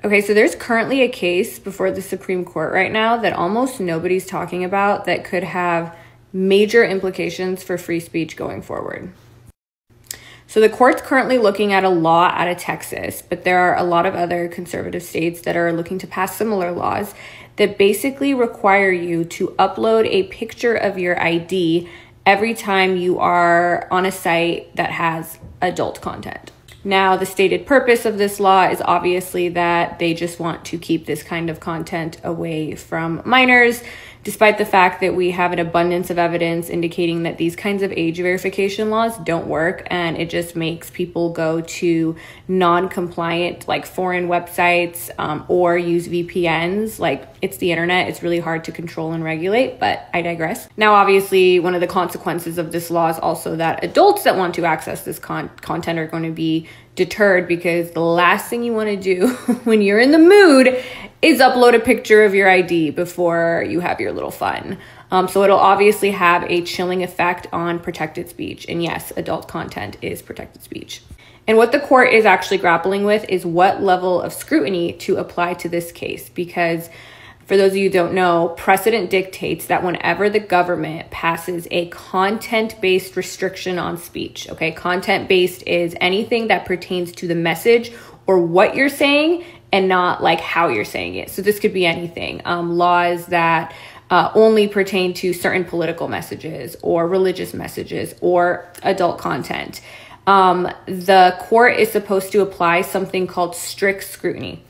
Okay, so there's currently a case before the Supreme Court right now that almost nobody's talking about that could have major implications for free speech going forward. So the court's currently looking at a law out of Texas, but there are a lot of other conservative states that are looking to pass similar laws that basically require you to upload a picture of your ID every time you are on a site that has adult content. Now, the stated purpose of this law is obviously that they just want to keep this kind of content away from minors, despite the fact that we have an abundance of evidence indicating that these kinds of age verification laws don't work, and it just makes people go to non-compliant, like foreign websites, or use VPNs. Like, it's the internet, it's really hard to control and regulate, but I digress. Now, obviously, one of the consequences of this law is also that adults that want to access this content are going to be deterred, because the last thing you want to do when you're in the mood is upload a picture of your ID before you have your little fun. So it'll obviously have a chilling effect on protected speech. And yes, adult content is protected speech. And what the court is actually grappling with is what level of scrutiny to apply to this case, because for those of you who don't know, precedent dictates that whenever the government passes a content-based restriction on speech, okay, content-based is anything that pertains to the message or what you're saying and not like how you're saying it. So this could be anything. Laws that only pertain to certain political messages or religious messages or adult content. The court is supposed to apply something called strict scrutiny.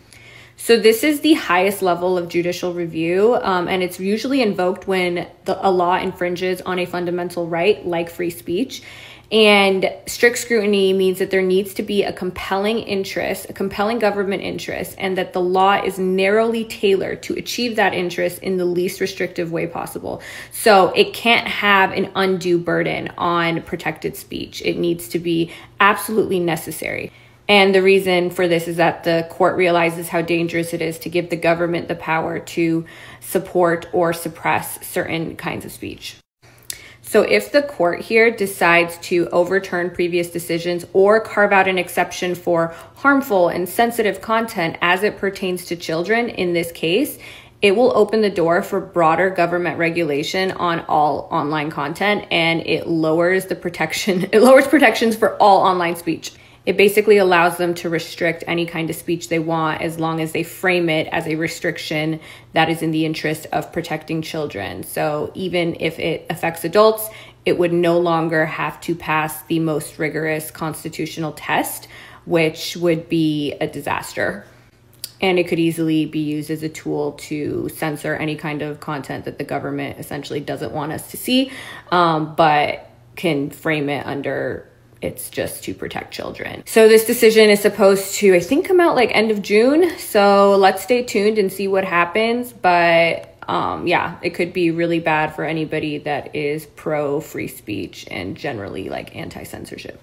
So this is the highest level of judicial review, and it's usually invoked when a law infringes on a fundamental right like free speech. And strict scrutiny means that there needs to be a compelling interest, a compelling government interest, and that the law is narrowly tailored to achieve that interest in the least restrictive way possible. So it can't have an undue burden on protected speech. It needs to be absolutely necessary. And the reason for this is that the court realizes how dangerous it is to give the government the power to support or suppress certain kinds of speech. So if the court here decides to overturn previous decisions or carve out an exception for harmful and sensitive content as it pertains to children in this case, it will open the door for broader government regulation on all online content, and it lowers protections for all online speech. It basically allows them to restrict any kind of speech they want as long as they frame it as a restriction that is in the interest of protecting children. So even if it affects adults, it would no longer have to pass the most rigorous constitutional test, which would be a disaster. And it could easily be used as a tool to censor any kind of content that the government essentially doesn't want us to see, but can frame it under it's just to protect children. So this decision is supposed to, I think, come out like end of June. So let's stay tuned and see what happens. But yeah, it could be really bad for anybody that is pro free speech and generally like anti-censorship.